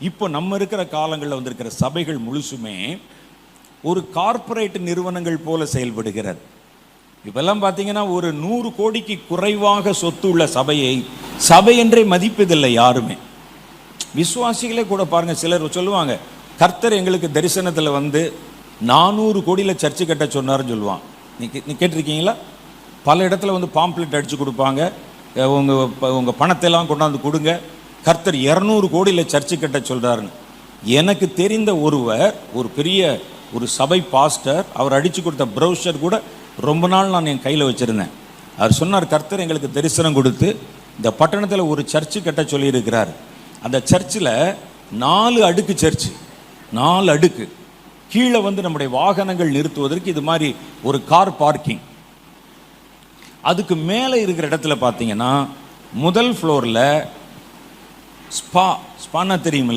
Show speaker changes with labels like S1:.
S1: இப்போ நம்ம இருக்கிற காலங்களில் வந்திருக்கிற சபைகள் முழுசுமே ஒரு கார்ப்பரேட் நிறுவனங்கள் போல செயல்படுகிறது. இப்பெல்லாம் பார்த்தீங்கன்னா ஒரு 100 கோடிக்கு குறைவாக சொத்து உள்ள சபையை சபை என்றே மதிப்பதில்லை யாருமே. விசுவாசிகளே கூட பாருங்க, சிலர் சொல்லுவாங்க, கர்த்தர் எங்களுக்கு தரிசனத்தில் வந்து 400 கோடியில் சர்ச்சு கட்ட சொன்னார்னு சொல்லுவான். நீ கேட்டிருக்கீங்களா? பல இடத்துல வந்து பாம்ப்ளெட் அடித்து கொடுப்பாங்க, உங்கள் பணத்தையெல்லாம் கொண்டாந்து கொடுங்க, கர்த்தர் 200 கோடியில் சர்ச்சு கட்ட சொல்கிறாருன்னு. எனக்கு தெரிந்த ஒருவர், ஒரு பெரிய ஒரு சபை பாஸ்டர், அவர் அடித்து கொடுத்த ப்ரௌசர் கூட ரொம்ப நாள் நான் என் கையில் வச்சுருந்தேன். அவர் சொன்னார், கர்த்தர் எங்களுக்கு தரிசனம் கொடுத்து இந்த பட்டணத்தில் ஒரு சர்ச்சு கட்ட சொல்லியிருக்கிறார். அந்த சர்ச்சில் 4 அடுக்கு சர்ச்சு, 4 அடுக்கு. கீழே வந்து நம்முடைய வாகனங்கள் நிறுத்துவதற்கு இது மாதிரி ஒரு கார் பார்க்கிங். அதுக்கு மேலே இருக்கிற இடத்துல பார்த்தீங்கன்னா முதல் ஃப்ளோரில் ஸ்பானா தெரியுமில்ல,